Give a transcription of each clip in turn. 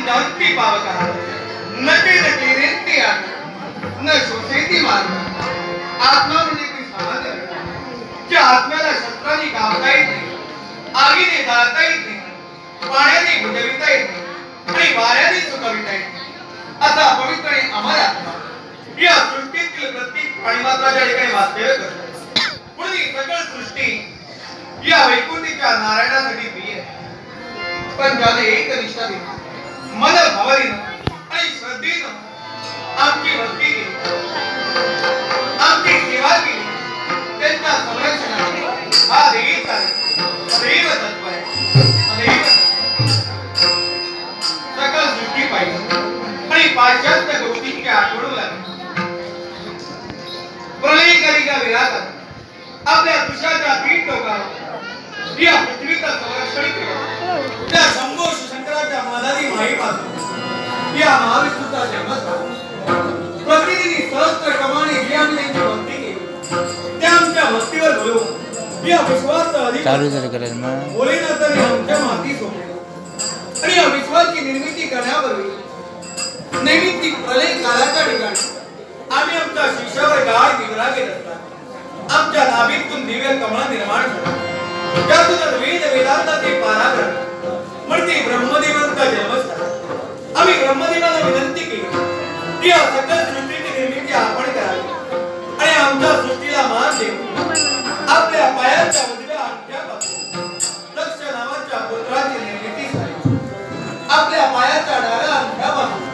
शांती पावता नटे नटे रेंती आत न शोषेती मार्ग आत्मा म्हणजे काही सामान्य ज्या आत्म्याला शस्त्रांनी कापता येत नाही, आगीने जाळता येत नाही, पाण्याने बुजविता येत नाही आणि वाऱ्याने सुकविता येत नाही असा पवित्र आणि अमर आत्मा या सृष्टीतील प्रत्येक प्राणीमात्राच्या ठिकाणी वास्तव्य करतो. म्हणून ही सकळ सृष्टी या वैकुंठीच्या नारायणासाठी प्रिय आहे. पण ज्याने एक निष्ठा दिली, मन भावनेनं आणि श्रद्धेनं आमची भक्ती केली, आमची सेवा केली, त्यांच्या संरक्षणाने हा देवीचा सदैव तत्पर आहे. सदैव सकल सृष्टी पाहिजे आणि पाश्चात्य गोष्टींची आठवण लागली. प्रलय कलिका विराटात आपल्या तुषाच्या तीन टोकावर या पृथ्वीचं संरक्षण केलं. त्या शंभो शंकराच्या मादारी माईपासून या महाविष्णूचा जन्म झाला. प्रतिदिनी सहस्त्र कमाने जी आम्ही त्यांची भक्ती केली, त्या आमच्या भक्तीवर बोलवून या विश्वासाचा अधिकार भोलेनाथाने आमच्या माती सोडली आणि या विश्वाची निर्मिती करण्यापूर्वी नैमित्तिक प्रलय काळाच्या ठिकाणी आम्ही आमच्या शिष्यावर गाळ दिवरा घेत असतात. आमच्या नाभीतून दिव्य कमळ निर्माण झाला, त्यातूनच वेद वेदांताचे पारायण म्हणजे ब्रह्मदेवांचा जन्म झाला. आम्ही ब्रह्मदेवाला विनंती केली की या सकल सृष्टीची निर्मिती आपण करावी आणि आमच्या सृष्टीला मान देऊन आपल्या पायाच्या उजव्या अंगठ्यापासून दक्ष नावाच्या पुत्राची निर्मिती झाली. आपल्या पायाच्या डाव्या अंगठ्यापासून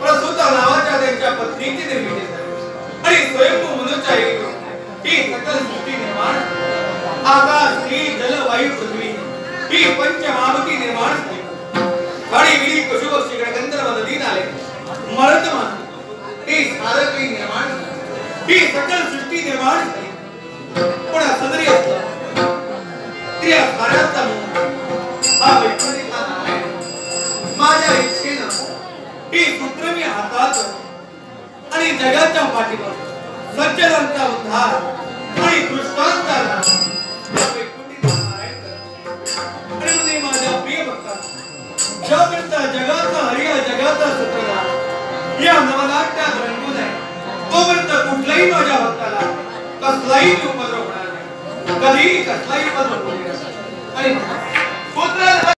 प्रसूता नावाच्या त्यांच्या पत्नीची निर्मिती झाली आणि स्वयंभू मनुष्य ही सकल सृष्टी निर्माण. आकाश ही जल वायू पृथ्वी ही पंचमहाभूती निर्माण झाली. वाडी विडी पशु पक्षी गंधर्व नदी नाले मर्दमान ही सारकी निर्माण झाली. ही सकल सृष्टी निर्माण झाली. पण सदरी असला त्या साऱ्याचा हा वैकुंठीचा नारायण माझ्या इच्छेनं ही सूत्र मी हातात आणि जगाच्या पाठीवर सज्जनांचा उद्धार आणि दृष्टांचा नाश या वैकुंठीचा नारायण करतो. आणि म्हणून माझ्या प्रिय भक्तांनो, ज्यापर्यंत जगाचा हरिया जगाचा सूत्रधार या नवनाट्यात रंगून आहे, तोपर्यंत कुठल्याही माझ्या भक्ताला कसलाही उपद्रव होणार नाही, कधीही कसलाही उपद्रव होणार नाही. आणि पुत्र